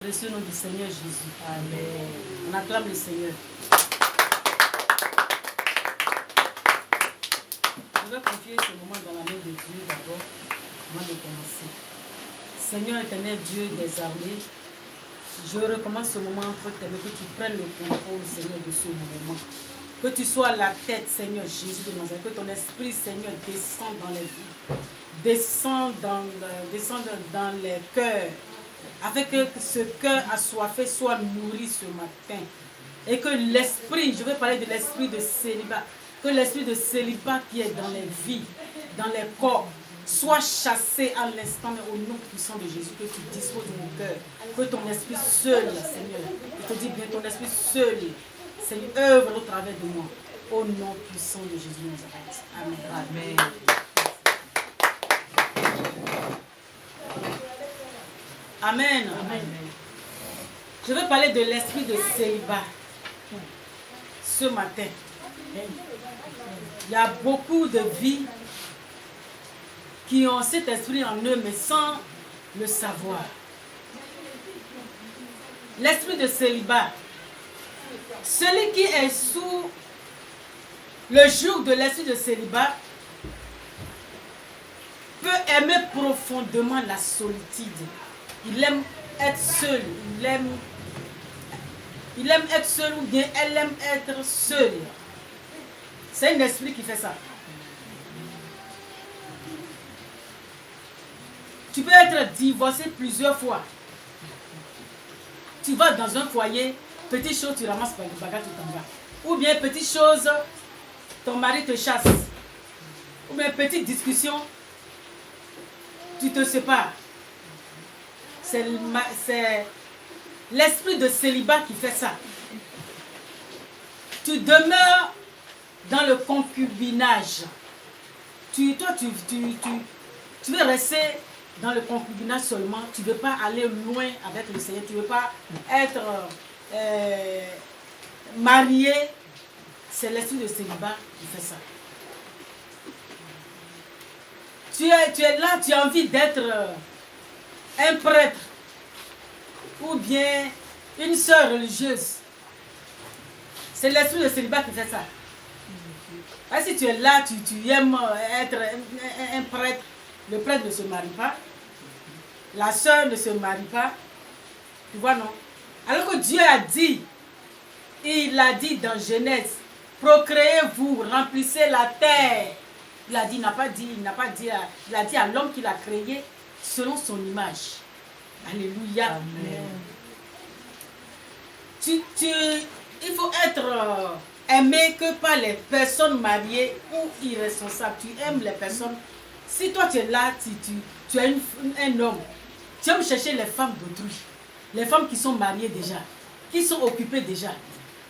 précieux nom du Seigneur Jésus. Amen. On acclame le Seigneur. Je vais confier ce moment dans la main de Dieu d'abord, avant de commencer. Seigneur éternel Dieu des armées, je recommence ce moment entre tes mains, que tu prennes le contrôle, Seigneur, de ce moment. Que tu sois la tête, Seigneur Jésus de Nazareth, que ton esprit, Seigneur, descende dans les vies, descende dans les cœurs, afin que ce cœur assoiffé soit nourri ce matin. Et que l'esprit, je vais parler de l'esprit de célibat, que l'esprit de célibat qui est dans les vies, dans les corps, soit chassé à l'instant au nom puissant de Jésus, que tu disposes de mon cœur, que ton esprit seul, Seigneur, je te dis bien, ton esprit seul, Seigneur, œuvre au travers de moi, au nom puissant de Jésus de Nazareth. Amen. Amen. Amen. Amen. Je veux parler de l'esprit de célibat ce matin. Il y a beaucoup de vies qui ont cet esprit en eux, mais sans le savoir. L'esprit de célibat, celui qui est sous le joug de l'esprit de célibat peut aimer profondément la solitude. Il aime être seul, il aime être seul ou bien elle aime être seule. C'est un esprit qui fait ça. Tu peux être divorcé plusieurs fois. Tu vas dans un foyer, petite chose, tu ramasses par le bagage, tu t'en vas. Ou bien petite chose, ton mari te chasse. Ou bien petite discussion, tu te sépares. C'est l'esprit de célibat qui fait ça. Tu demeures dans le concubinage. Tu veux rester dans le concubinage seulement. Tu ne veux pas aller loin avec le Seigneur. Tu ne veux pas être marié. C'est l'esprit de célibat qui fait ça. Tu es là, tu as envie d'être un prêtre ou bien une sœur religieuse. C'est l'esprit de célibat qui fait ça. Et si tu es là, tu aimes être un prêtre, le prêtre ne se marie pas, la sœur ne se marie pas, tu vois non? Alors que Dieu a dit, il a dit dans Genèse, procréez-vous, remplissez la terre. Il a dit, il a dit à l'homme qu'il a créé selon son image. Alléluia. Amen. Il faut être aimé que par les personnes mariées ou irresponsables. Tu aimes les personnes. Si toi tu es là, tu es un homme, tu aimes chercher les femmes d'autrui, les femmes qui sont mariées déjà, qui sont occupées déjà,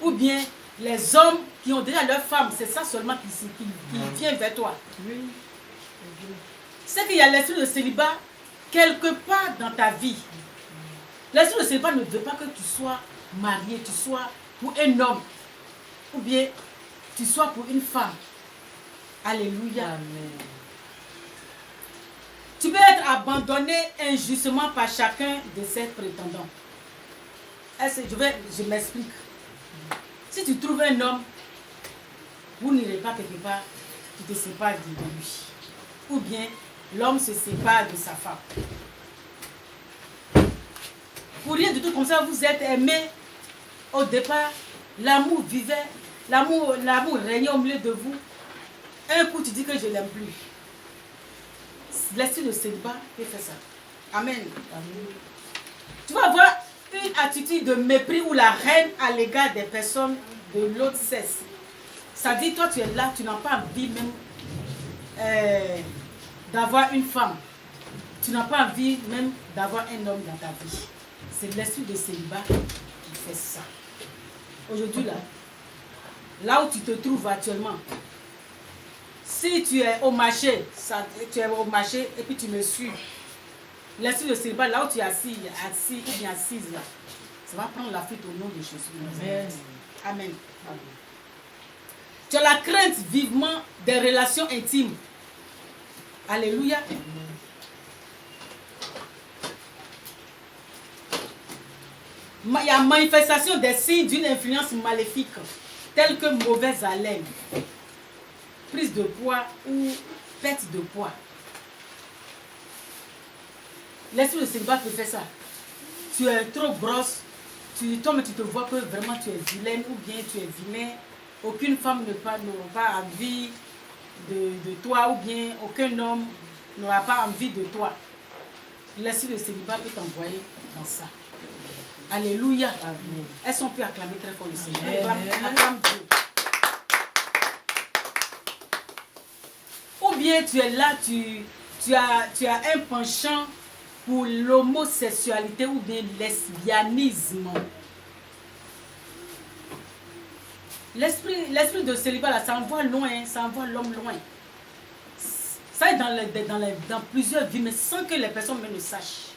ou bien les hommes qui ont déjà leur femme, c'est ça seulement qui vient vers toi. C'est qu'il y a l'esprit de célibat quelque part dans ta vie. L'esprit de célibat ne veut pas que tu sois marié, tu sois pour un homme, ou bien tu sois pour une femme. Alléluia. Amen. Tu peux être abandonné injustement par chacun de ces prétendants. Je m'explique. Si tu trouves un homme, vous n'irez pas quelque part, tu te sépares de lui. Ou bien l'homme se sépare de sa femme. Pour rien du tout comme ça, vous êtes aimés au départ, l'amour vivait, l'amour régnait au milieu de vous. Un coup, tu dis que je ne l'aime plus. L'esprit de célibat qui fait ça. Amen. Amen. Tu vas avoir une attitude de mépris ou la haine à l'égard des personnes de l'autre sexe. Ça dit, toi tu es là, tu n'as pas envie même d'avoir une femme. Tu n'as pas envie même d'avoir un homme dans ta vie. C'est l'esprit de célibat qui fait ça. Aujourd'hui là où tu te trouves actuellement, si tu es au marché, et puis tu me suis, l'esprit de célibat, là où tu es assis ou bien assise là, ça va prendre la fuite au nom de Jésus. Amen. Amen. Amen. Tu as la crainte vivement des relations intimes. Alléluia. Amen. Il y a manifestation des signes d'une influence maléfique, telle que mauvaise haleine, prise de poids ou perte de poids. L'esprit de célibat peut faire ça. Tu es trop grosse, toi, tu te vois que vraiment tu es vilaine ou bien tu es vilain. Aucune femme n'aura pas envie de toi ou bien aucun homme n'aura pas envie de toi. L'esprit de célibat peut t'envoyer dans ça. Alléluia. Amen. Est-ce qu'on peut acclamer très fort le Seigneur? Acclame Dieu. Ou bien tu es là, tu as un penchant pour l'homosexualité ou bien lesbianisme. L'esprit de célibat, là, ça envoie loin, ça envoie l'homme loin. Ça est dans plusieurs vies, mais sans que les personnes même ne sachent.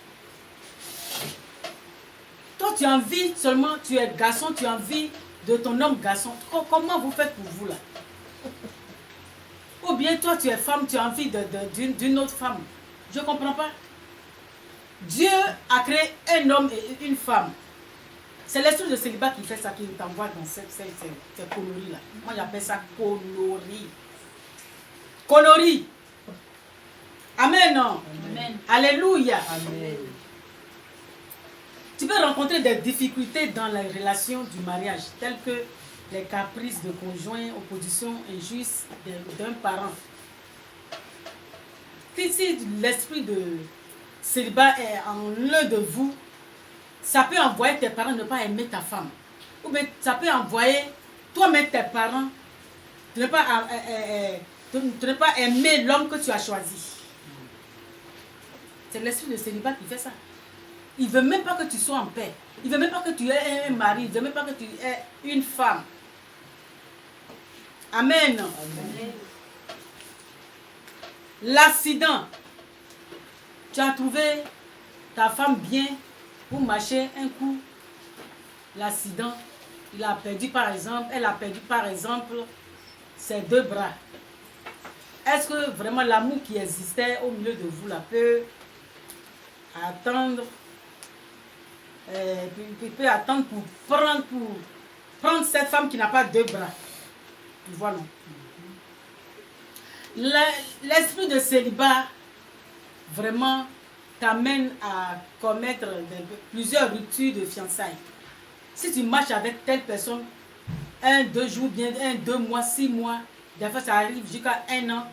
Toi, tu as envie seulement, tu es garçon, tu as envie de ton homme garçon. Comment vous faites pour vous là? Ou bien toi, tu es femme, tu as envie d'une autre femme. Je ne comprends pas. Dieu a créé un homme et une femme. C'est l'esprit de célibat qui fait ça, qui t'envoie dans ces coloris-là. Moi, j'appelle ça coloris. Coloris. Amen. Amen. Alléluia. Amen. Tu peux rencontrer des difficultés dans la relation du mariage, telles que les caprices de conjoints, opposition injuste d'un parent. Si l'esprit de célibat est en l'un de vous, ça peut envoyer tes parents ne pas aimer ta femme. Ou bien ça peut envoyer toi-même tes parents ne pas aimer l'homme que tu as choisi. C'est l'esprit de célibat qui fait ça. Il ne veut même pas que tu sois en paix. Il ne veut même pas que tu aies un mari. Il ne veut même pas que tu aies une femme. Amen. Amen. L'accident. Tu as trouvé ta femme bien pour marcher un coup. L'accident. Elle a perdu par exemple ses 2 bras. Est-ce que vraiment l'amour qui existait au milieu de vous là peut attendre pour prendre cette femme qui n'a pas 2 bras? Voilà. L'esprit de célibat vraiment t'amène à commettre plusieurs ruptures de fiançailles. Si tu marches avec telle personne 1-2 jours, bien 1-2 mois, 6 mois, des fois ça arrive jusqu'à 1 an,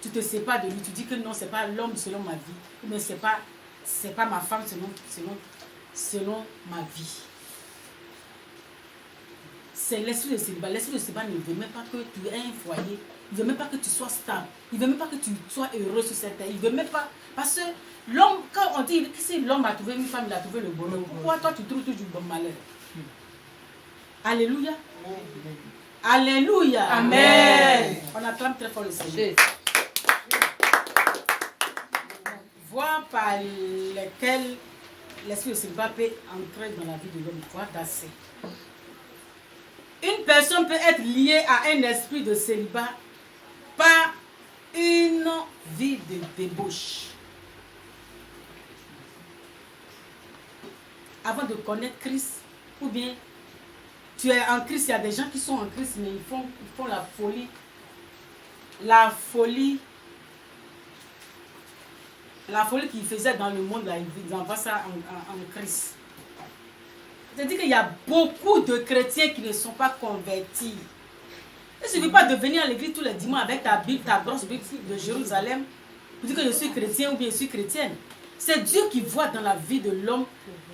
tu te sépares de lui, tu dis que non, c'est pas l'homme selon ma vie, mais c'est pas ma femme selon ma vie. C'est l'esprit de célibat. L'esprit de célibat ne veut même pas que tu aies un foyer. Il ne veut même pas que tu sois stable. Il ne veut même pas que tu sois heureux sur cette terre. Il ne veut même pas. Parce que l'homme, quand on dit que si l'homme a trouvé une femme, il a trouvé le bonheur. Pourquoi toi tu trouves toujours bon malheur? Alléluia. Alléluia. Amen. On acclame très fort le Seigneur. Voies par lesquelles l'esprit de célibat peut entrer dans la vie de l'homme. Voies d'accès. Une personne peut être liée à un esprit de célibat par une vie de débauche. Avant de connaître Christ, ou bien tu es en Christ, il y a des gens qui sont en Christ, mais ils font la folie. La folie qu'ils faisaient dans le monde, là, ils envoient ça en Christ. C'est-à-dire qu'il y a beaucoup de chrétiens qui ne sont pas convertis. Il ne suffit pas de venir à l'église tous les dimanches avec ta Bible, ta grosse Bible de Jérusalem, pour dire que je suis chrétien ou bien je suis chrétienne. C'est Dieu qui voit dans la vie de l'homme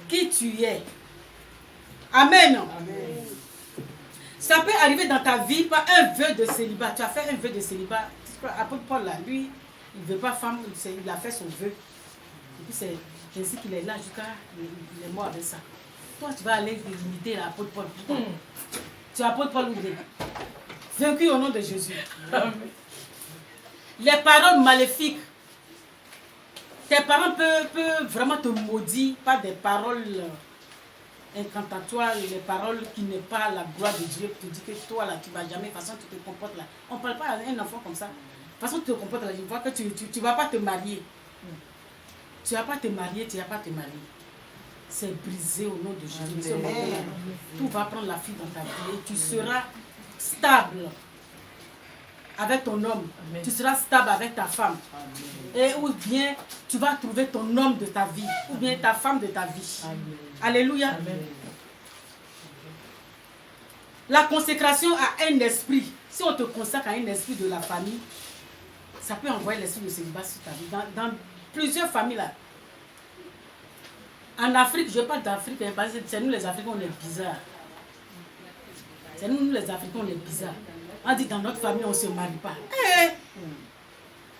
qui tu es. Amen. Amen. Ça peut arriver dans ta vie par un vœu de célibat. Tu as fait un vœu de célibat. Apôtre Paul, là, lui, il ne veut pas femme, il a fait son vœu. Et puis c'est ainsi qu'il est là jusqu'à il est mort avec ça. Toi, tu vas aller limiter l'apôtre Paul. Tu es apôtre Paul ou bien? Vaincu au nom de Jésus. Les paroles maléfiques. Tes parents peuvent vraiment te maudire par des paroles incantatoires, les paroles qui n'est pas la gloire de Dieu. Tu dis que toi, là, tu ne vas jamais, de toute façon, tu te comportes là. On ne parle pas à un enfant comme ça. De toute façon, tu te comportes là. Je vois que tu ne vas pas te marier. Tu ne vas pas te marier, tu ne vas pas te marier. c'est brisé au nom de Jésus. Tout va prendre la fuite dans ta vie et tu seras stable avec ton homme. Amen. Tu seras stable avec ta femme. Amen. Et ou bien tu vas trouver ton homme de ta vie ou bien ta femme de ta vie. Amen. Alléluia. Amen. La consécration à un esprit. Si on te consacre à un esprit de la famille, ça peut envoyer l'esprit de célibat sur ta vie. Dans plusieurs familles là. En Afrique, je parle d'Afrique, parce que c'est nous les Africains, on est bizarres. C'est nous les Africains, on est bizarres. On dit dans notre famille, on ne se marie pas.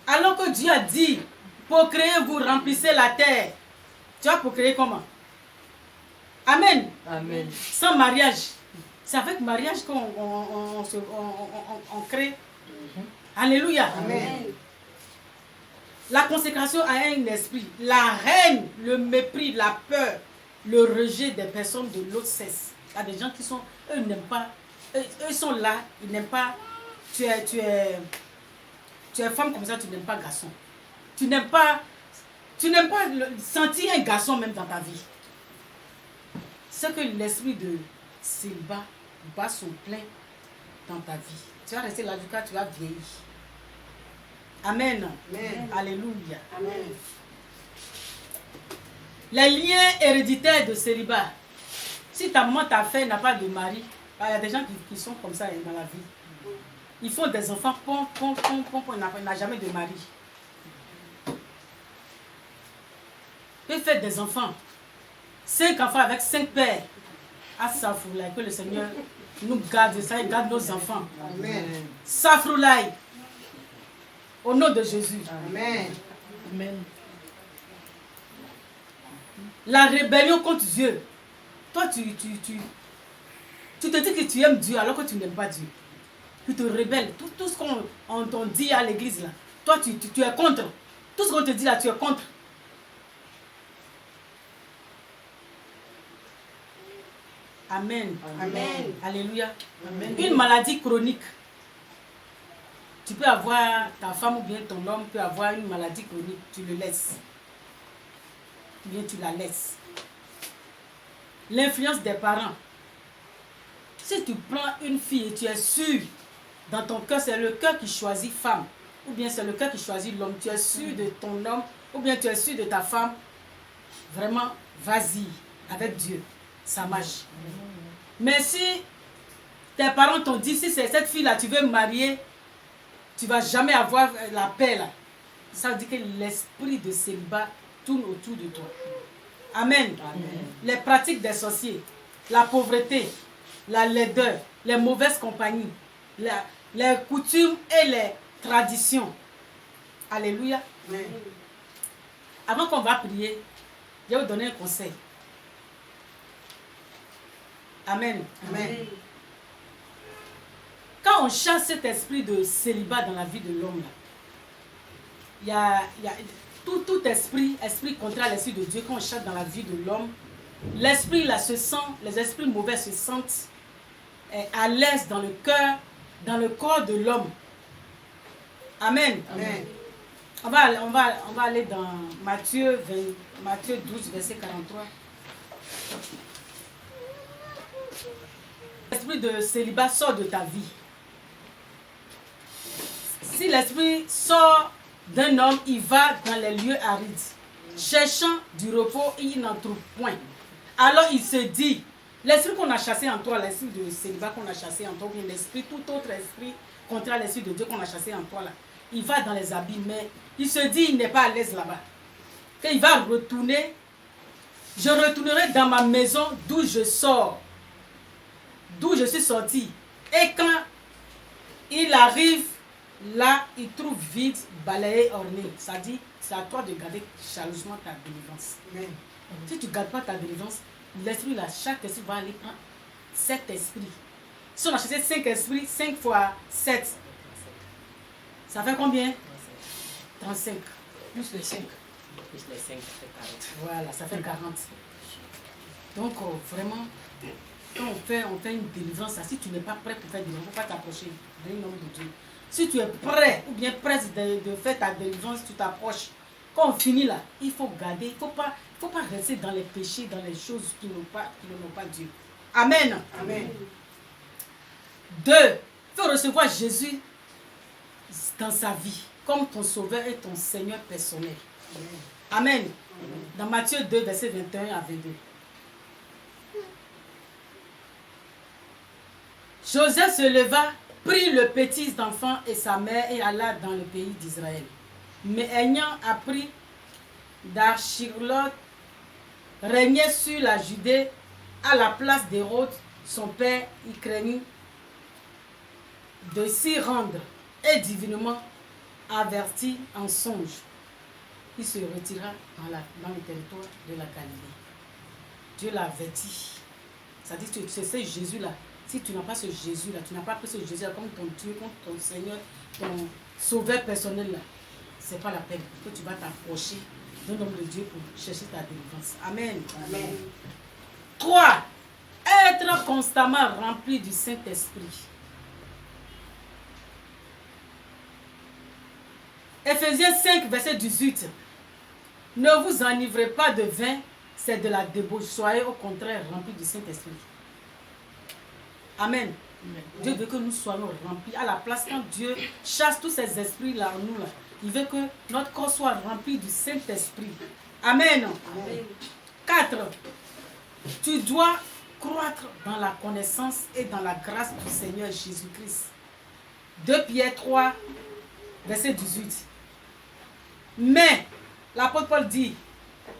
Alors que Dieu a dit, pour créer, vous remplissez la terre. Tu vas pour créer comment? Amen. Amen. Sans mariage. C'est avec mariage qu'on crée. Alléluia. Amen. La consécration à un esprit, la haine, le mépris, la peur, le rejet des personnes de l'autre sexe. Il y a des gens qui sont, eux n'aiment pas, eux sont là, ils n'aiment pas, tu es femme comme ça, tu n'aimes pas garçon. Tu n'aimes pas sentir un garçon même dans ta vie. C'est que l'esprit de célibat bat son plein dans ta vie. Tu vas rester là jusqu'à tu vas vieillir. Amen. Amen. Alléluia. Amen. Les liens héréditaires de célibat. Si ta maman, ta fille n'a pas de mari, il y a des gens qui sont comme ça dans la vie. Ils font des enfants, il n'a jamais de mari. Ils font des enfants. 5 enfants avec 5 pères. Safroulaï, que le Seigneur nous garde, ça garde nos enfants. Amen. Safroulaï. Au nom de Jésus. Amen. Amen. La rébellion contre Dieu. Toi, tu te dis que tu aimes Dieu alors que tu n'aimes pas Dieu. Tu te rebelles. Tout ce qu'on t'en dit à l'église, là, toi, tu es contre. Tout ce qu'on te dit là, tu es contre. Amen. Amen. Alléluia. Amen. Une maladie chronique. Tu peux avoir, ta femme ou bien ton homme peut avoir une maladie chronique, tu le laisses. Ou bien tu la laisses. L'influence des parents. Si tu prends une fille et tu es sûr, dans ton cœur, c'est le cœur qui choisit femme, ou bien c'est le cœur qui choisit l'homme, tu es sûr de ton homme, ou bien tu es sûr de ta femme, vraiment, vas-y, avec Dieu, ça marche. Mais si tes parents t'ont dit, si c'est cette fille-là, tu veux marier, tu ne vas jamais avoir la paix là. Ça veut dire que l'esprit de célibat tourne autour de toi. Amen. Amen. Les pratiques des sorciers, la pauvreté, la laideur, les mauvaises compagnies, les coutumes et les traditions. Alléluia. Amen. Avant qu'on va prier, je vais vous donner un conseil. Amen. Amen. Quand on chasse cet esprit de célibat dans la vie de l'homme, il y a tout esprit contraire à l'esprit de Dieu, quand on chasse dans la vie de l'homme, l'esprit là se sent, les esprits mauvais se sentent à l'aise dans le cœur, dans le corps de l'homme. Amen. Amen. On va aller dans Matthieu 12, verset 43. L'esprit de célibat sort de ta vie. Si l'esprit sort d'un homme, il va dans les lieux arides, cherchant du repos, il n'en trouve point. Alors il se dit, l'esprit qu'on a chassé en toi, l'esprit de célibat qu'on a chassé en toi, ou l'esprit, tout autre esprit contraire à l'esprit de Dieu qu'on a chassé en toi, là, il va dans les abîmes, mais il se dit, il n'est pas à l'aise là-bas. Il va retourner, je retournerai dans ma maison d'où je sors, d'où je suis sorti. Et quand il arrive, là, il trouve vide, balayé, orné. Ça dit, c'est à toi de garder jalousement ta délivrance. Amen. Si tu ne gardes pas ta délivrance, l'esprit là, chaque esprit va aller prendre 7 esprits. Si on a chassé 5 esprits, 5 fois 7, ça fait combien? 35. Plus les 5. Plus les 5, ça fait 40. Voilà, ça fait 40. Donc, vraiment, quand on fait une délivrance, si tu n'es pas prêt pour faire une délivrance, il ne faut pas t'approcher d'un homme de Dieu. Si tu es prêt ou bien prête de faire ta délivrance, tu t'approches quand on finit là, il faut garder, il ne faut pas rester dans les péchés, dans les choses qui n'ont pas Dieu. Amen. Amen. 2. Il faut recevoir Jésus dans sa vie, comme ton sauveur et ton Seigneur personnel. Amen. Amen. Dans Matthieu 2, verset 21 à 22. Joseph se leva, prit le petit enfant et sa mère et alla dans le pays d'Israël. Mais ayant appris d'Archilot régnait sur la Judée à la place d'Hérode, son père, il craignit de s'y rendre et divinement averti en songe. Il se retira dans le territoire de la Galilée. Dieu l'a averti. Ça dit que c'est ce Jésus-là. Si tu n'as pas ce Jésus-là, tu n'as pas pris ce Jésus-là comme ton Dieu, comme ton Seigneur, ton sauveur personnel-là, ce n'est pas la peine que tu vas t'approcher d'un homme de Dieu pour chercher ta délivrance. Amen. Amen. 3. Être constamment rempli du Saint-Esprit. Éphésiens 5, verset 18. Ne vous enivrez pas de vin, c'est de la débauche. Soyez au contraire remplis du Saint-Esprit. Amen. Amen. Dieu veut que nous soyons remplis. À la place, quand Dieu chasse tous ces esprits-là en nous, là, il veut que notre corps soit rempli du Saint-Esprit. Amen. Amen. 4. Tu dois croître dans la connaissance et dans la grâce du Seigneur Jésus-Christ. 2 Pierre 3, verset 18. Mais, l'apôtre Paul dit,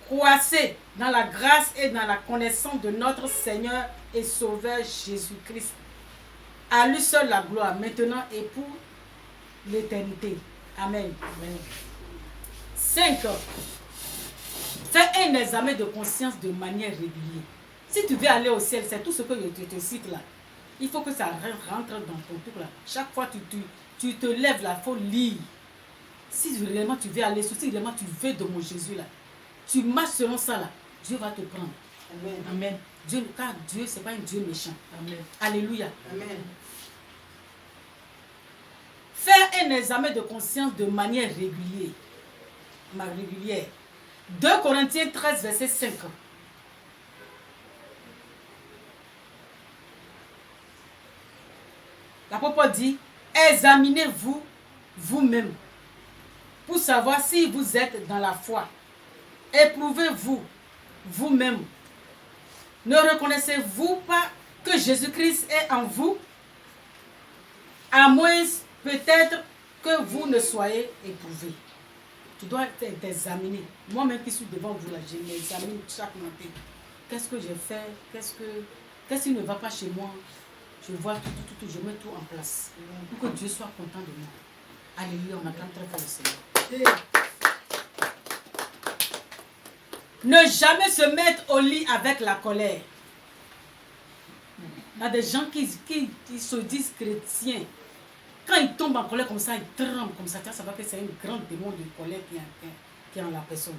croissez dans la grâce et dans la connaissance de notre Seigneur et Sauveur Jésus-Christ. À lui seul la gloire, maintenant et pour l'éternité. Amen. Amen. 5. Fais un examen de conscience de manière régulière. Si tu veux aller au ciel, c'est tout ce que je te cite là. Il faut que ça rentre dans ton truc là. Chaque fois que tu te lèves là, il faut lire. Si réellement tu veux aller, si réellement tu veux de mon Jésus là, tu marches selon ça là, Dieu va te prendre. Amen. Amen. Dieu, car Dieu, ce n'est pas un Dieu méchant. Amen. Alléluia. Amen. Faire un examen de conscience de manière régulière. 2 Corinthiens 13, verset 5. L'apôtre Paul dit, examinez-vous vous-même pour savoir si vous êtes dans la foi. Éprouvez-vous vous-même. Ne reconnaissez-vous pas que Jésus-Christ est en vous? À moins peut-être que vous ne soyez éprouvés. Tu dois t'examiner. Moi-même qui suis devant vous là, je m'examine chaque matin. Qu'est-ce que j'ai fait? Qu'est-ce qui ne va pas chez moi? Je vois tout, je mets tout en place. Pour que Dieu soit content de moi. Alléluia, on attend très fort le Seigneur. Ne jamais se mettre au lit avec la colère. Il y a des gens qui se disent chrétiens. Quand ils tombent en colère comme ça, ils tremblent comme ça. Ça va que c'est un grand démon de colère qui est en la personne.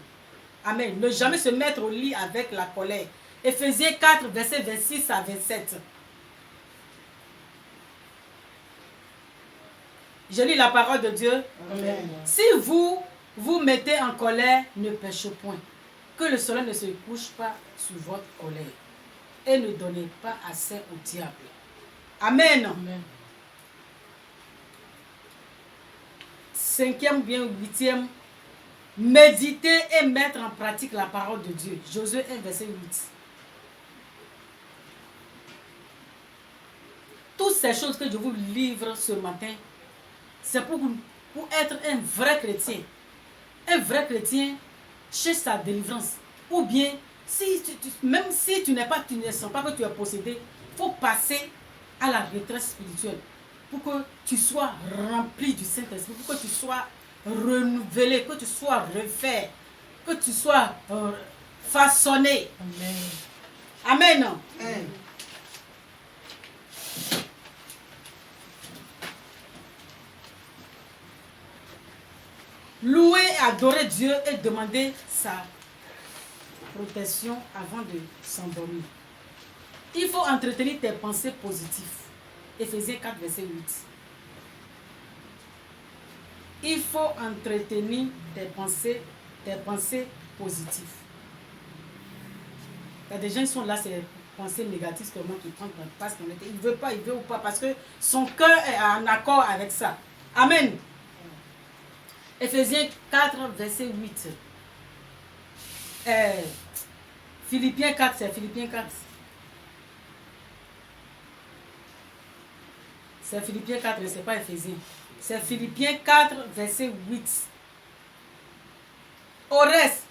Amen. Ne jamais se mettre au lit avec la colère. Éphésiens 4, verset 26 à 27. Je lis la parole de Dieu. Amen. Si vous vous mettez en colère, ne péchez point. Que le soleil ne se couche pas sur votre colère. Et ne donnez pas assez au diable. Amen. Amen. 5e, bien 8e. Méditer et mettre en pratique la parole de Dieu. Josué 1, verset 8. Toutes ces choses que je vous livre ce matin, c'est pour être un vrai chrétien. Un vrai chrétien cherche sa délivrance. Ou bien, même si tu ne sens pas que tu es possédé, il faut passer à la retraite spirituelle pour que tu sois rempli du Saint-Esprit, pour que tu sois renouvelé, que tu sois refait, que tu sois façonné. Amen. Amen. Amen. Louer, adorer Dieu et demander sa protection avant de s'endormir. Il faut entretenir tes pensées positives. Éphésiens 4, verset 8. Il faut entretenir tes pensées tes pensées positives. Il y a des gens qui sont là, c'est les pensées négatives seulement qui prennent parce qu'il ne veut pas, il veut ou pas, parce que son cœur est en accord avec ça. Amen. Éphésiens 4, verset 8. Philippiens 4, c'est Philippiens 4. C'est Philippiens 4, mais ce n'est pas Éphésiens. C'est Philippiens 4, verset 8. Au reste,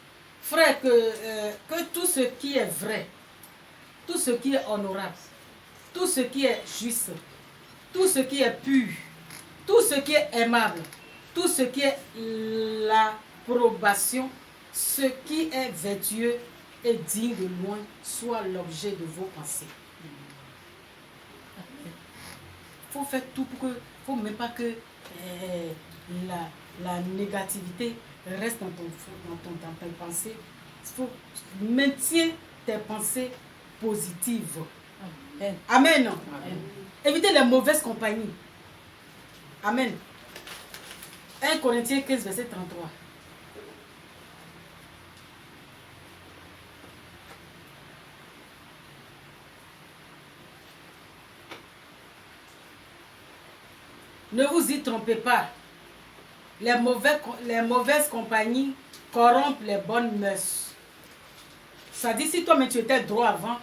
frère, que tout ce qui est vrai, tout ce qui est honorable, tout ce qui est juste, tout ce qui est pur, tout ce qui est aimable, tout ce qui est l'approbation, ce qui est vertueux et digne de loin, soit l'objet de vos pensées. Il faut faire tout pour que, il ne faut même pas que la négativité reste dans tes pensées. Il faut maintenir tes pensées positives. Amen. Amen. Amen. Évitez les mauvaises compagnies. Amen. 1 Corinthiens 15, verset 33. Ne vous y trompez pas. Les mauvaises compagnies corrompent les bonnes mœurs. Ça dit, si toi-même tu étais droit avant,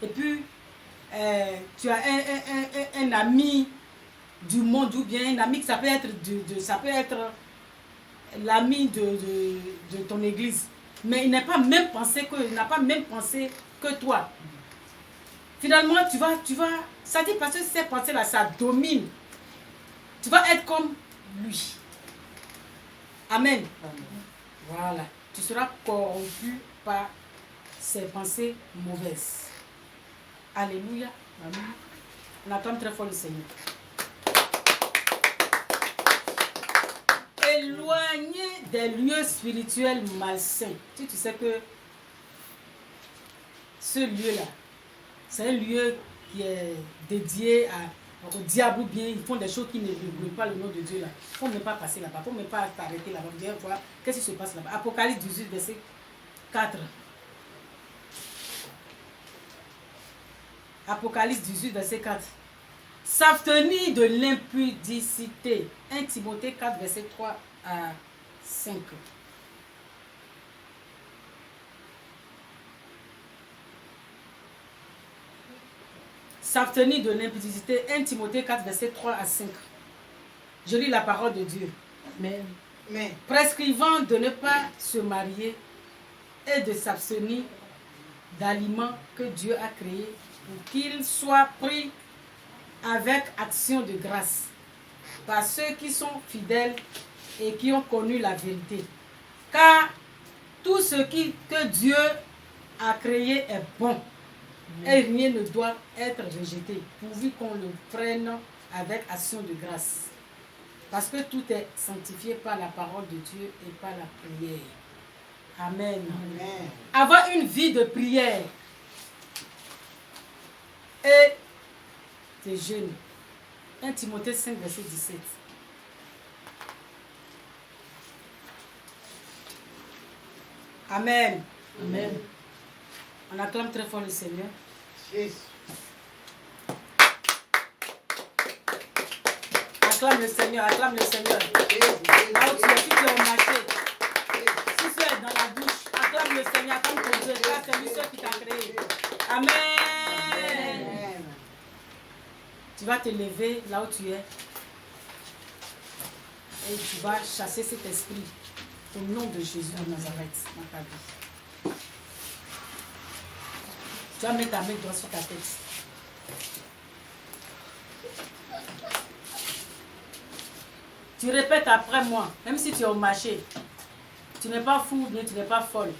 et puis tu as un ami du monde, ou bien un ami, ça peut être l'ami de ton église, mais il n'a pas même pensé que toi. Finalement, tu vas, ça dit parce que ces pensées-là, ça domine. Tu vas être comme lui. Amen. Amen. Voilà. Tu seras corrompu par ces pensées mauvaises. Alléluia. Amen. On acclame très fort le Seigneur. Éloignez des lieux spirituels malsains. Tu sais que ce lieu-là, c'est un lieu qui est dédié au diable, ou bien ils font des choses qui ne glorifient pas le nom de Dieu là. Il ne faut même pas passer là-bas, il ne faut même pas t'arrêter là-bas. Viens voir qu'est-ce qui se passe là-bas. Apocalypse 18, verset 4. Apocalypse 18, verset 4. S'abstenir de l'impudicité. 1 Timothée 4, verset 3 à 5. S'abstenir de l'impudicité. 1 Timothée 4, verset 3 à 5. Je lis la parole de Dieu. Mais prescrivant de ne pas se marier et de s'abstenir d'aliments que Dieu a créés pour qu'ils soient pris avec action de grâce par ceux qui sont fidèles et qui ont connu la vérité. Car tout ce que Dieu a créé est bon. Et rien ne doit être rejeté, pourvu qu'on le prenne avec action de grâce. Parce que tout est sanctifié par la parole de Dieu et par la prière. Amen. Amen. Avoir une vie de prière et de jeûne. 1 Timothée 5, verset 17. Amen. Amen. On acclame très fort le Seigneur. Yes. Acclame le Seigneur, acclame le Seigneur. Là où tu es, si tu es au marché, si tu es dans la douche, acclame le Seigneur, acclame ton Dieu, car c'est lui seul qui t'a créé. Amen. Amen. Tu vas te lever là où tu es et tu vas chasser cet esprit au nom de Jésus de Nazareth dans ta vie. Tu vas mettre ta main droite sur ta tête. Tu répètes après moi, même si tu es au marché. Tu n'es pas fou, bien tu n'es pas folle.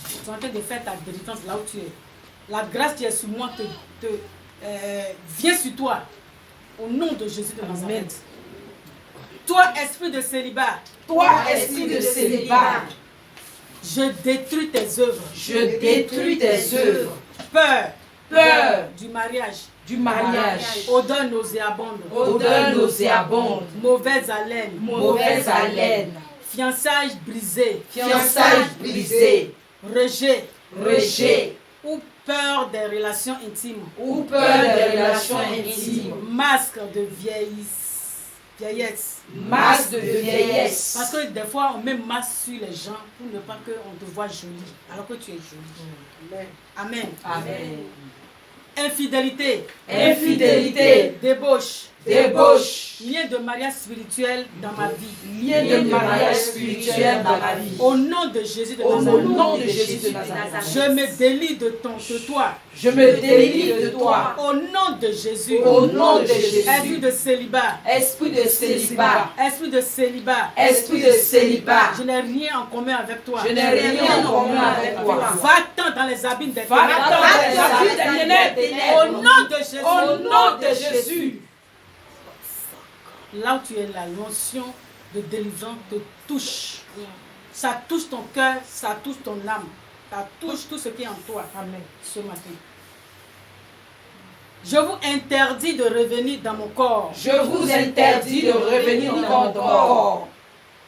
Tu es en train de faire ta délivrance là où tu es. La grâce qui est sur moi vient sur toi. Au nom de Jésus de Nazareth. Toi, esprit de célibat. Toi, esprit de célibat. Je détruis tes œuvres. Je détruis tes œuvres. Peur du mariage. Du mariage. Odeur nauséabonde. Odeur nauséabonde. Mauvaise haleine. Mauvaise haleine. Fiançailles brisées. Fiançailles brisées. Rejet. Rejet. Ou peur des relations intimes. Ou peur des relations intimes. Masque de vieillesse. Masque de vieillesse. Parce que des fois, on met masque sur les gens pour ne pas qu'on te voit jolie, alors que tu es jolie. Amen. Amen. Infidélité. Infidélité. Débauche. Débauche. Lien de mariage spirituel dans ma vie. Lien de mariage spirituel dans ma vie. Au nom de Jésus de Au Nazareth. nom de Jésus de Nazareth. Je me délie de toi. Je me délie de toi. Au nom de Jésus. Au nom de Jésus. Esprit de célibat. Esprit de célibat. Esprit de célibat. Esprit de célibat. Je n'ai rien en commun avec toi. Je n'ai rien en commun avec toi. Va-t'en dans les abîmes des Va-t'en dans les abîmes des ténèbres. Au nom de Jésus. Au nom de Jésus. Là où tu es là, l'onction de délivrance te touche. Ça touche ton cœur, ça touche ton âme. Ça touche tout ce qui est en toi. Amen. Ce matin. Je vous interdis de revenir dans mon corps. Je vous interdis de revenir dans mon corps.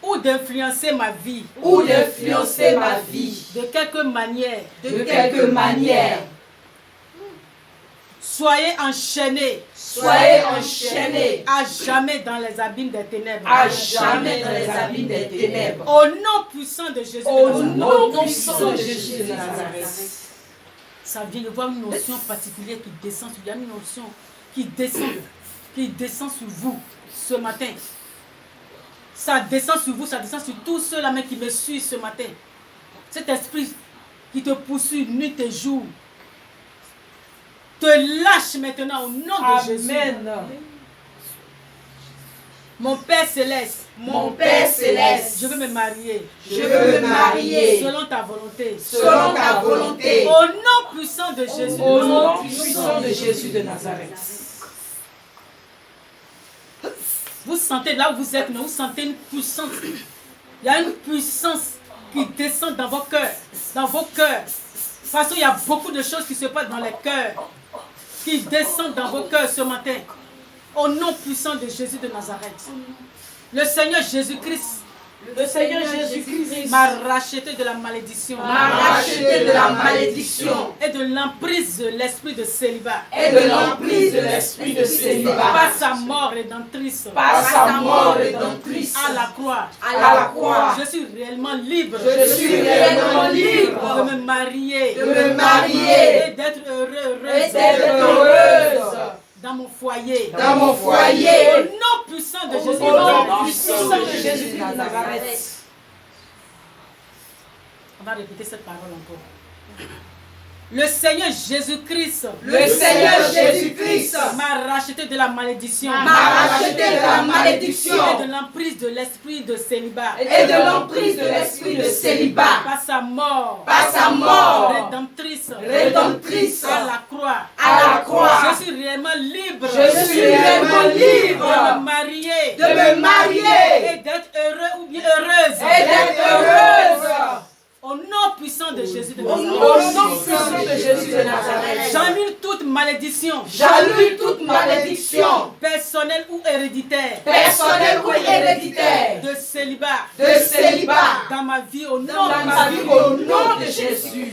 Ou d'influencer ma vie. Ou d'influencer ma vie. De quelque manière. De quelque manière. Soyez enchaînés. Soyez enchaînés. À jamais dans les abîmes des ténèbres. À jamais dans les abîmes des ténèbres. Au nom puissant de Jésus. Au nom puissant de Jésus de Nazareth. Ça vient de voir une notion particulière qui descend. Il y a une notion qui descend sur vous ce matin. Ça descend sur vous, ça descend sur tous ceux-là qui me suivent ce matin. Cet esprit qui te poursuit nuit et jour te lâche maintenant au nom de Jésus. Amen. Mon Père Céleste. Mon Père Céleste. Je veux me marier. Je veux me marier. Selon ta volonté. Selon ta volonté. Au nom puissant de Jésus. Au nom puissant de Jésus de Nazareth. Vous sentez là où vous êtes, mais vous sentez une puissance. Il y a une puissance qui descend dans vos cœurs. Dans vos cœurs. Parce qu'il y a beaucoup de choses qui se passent dans les cœurs. Qui descendent dans vos cœurs ce matin. Au nom puissant de Jésus de Nazareth. Le Seigneur Jésus-Christ. Le Seigneur Jésus-Christ m'a racheté de la malédiction. M'a racheté de la malédiction. Et de l'emprise de l'esprit de célibat. Et de l'emprise de l'esprit de célibat. Par sa mort rédemptrice. Par sa mort rédemptrice. À la croix. À la croix. Je suis réellement libre. Je suis réellement libre. De me marier. De me marier. Et d'être heureux. Et d'être heureuse. Dans mon foyer. Dans mon foyer. Au nom puissant de Jésus. Au nom puissant de Jésus de Nazareth. On va répéter cette parole encore. Le Seigneur Jésus-Christ. Le Seigneur Jésus-Christ m'a racheté de la malédiction. M'a racheté de la malédiction. Et de l'emprise de l'esprit de célibat. Et de l'emprise de l'esprit de célibat. Par sa mort. Par sa mort. Rédemptrice. Rédemptrice. À la croix. À la croix. Je suis réellement libre. Je suis réellement libre. De me marier. De me marier. Et d'être heureux ou bien heureuse. Et d'être heureuse. Au nom puissant de Jésus de Nazareth. Nazareth. Au nom puissant de Jésus de Nazareth. J'annule toute malédiction. J'annule toute malédiction. Personnelle ou héréditaire. Personnelle ou héréditaire. De célibat. De célibat. Dans ma vie au nom Dans ma vie au nom de Jésus.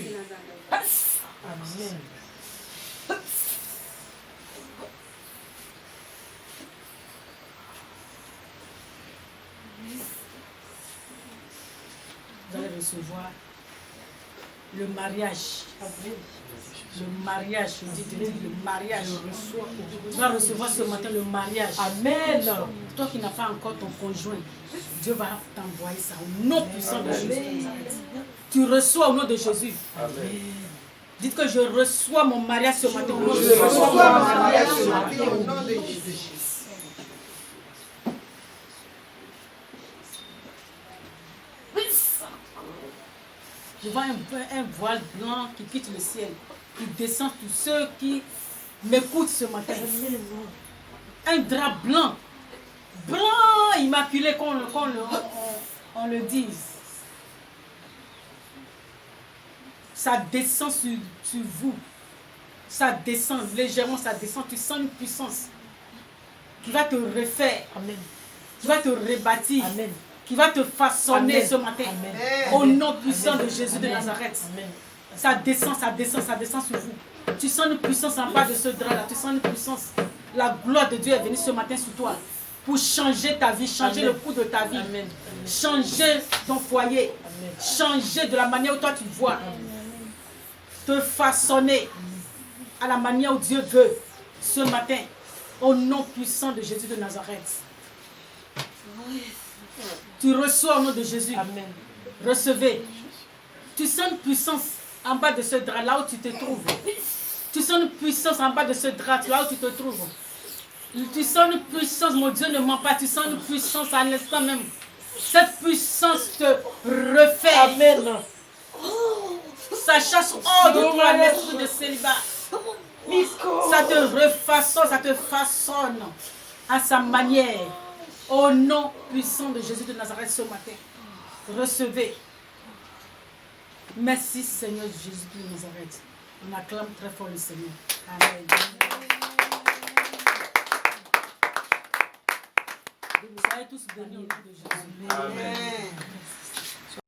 Amen. Vous allez recevoir le mariage. Le mariage, je dis le mariage. Tu vas recevoir ce matin le mariage. Amen. Toi qui n'as pas encore ton conjoint, Dieu va t'envoyer ça au nom puissant de Jésus. Tu reçois au nom de Jésus. Amen. Dites que je reçois mon mariage ce matin. Je reçois mon mariage ce matin au nom de Jésus. Je vois un voile blanc qui quitte le ciel, qui descend tous ceux qui m'écoutent ce matin. Un drap blanc, blanc immaculé, qu'on le dise. Ça descend sur vous. Ça descend légèrement, ça descend. Tu sens une puissance qui va te refaire. Amen. Qui va te rebâtir. Amen. qui va te façonner Amen. ce matin. Amen. Au nom puissant de Jésus de Amen. Nazareth. Amen. Ça descend sur vous. Tu sens une puissance en bas de ce drap-là. Tu sens une puissance. La gloire de Dieu est venue ce matin sur toi pour changer ta vie, changer Amen. le cours de ta vie, Amen. changer ton foyer, Amen. changer de la manière où toi tu vois, te façonner à la manière où Dieu veut ce matin, au nom puissant de Jésus de Nazareth. Tu reçois au nom de Jésus. Amen. Recevez. Tu sens une puissance en bas de ce drap, là où tu te trouves. Tu sens une puissance en bas de ce drap, là où tu te trouves. Tu sens une puissance, mon Dieu ne ment pas, tu sens une puissance à l'instant même. Cette puissance te refait. Amen. Ça chasse hors de toi l'esprit de célibat. Ça te refaçonne, ça te façonne à sa manière. Au nom puissant de Jésus de Nazareth ce matin. Recevez. Merci Seigneur Jésus de Nazareth. On acclame très fort le Seigneur. Amen. Vous allez tous bénis au nom de Jésus. Amen.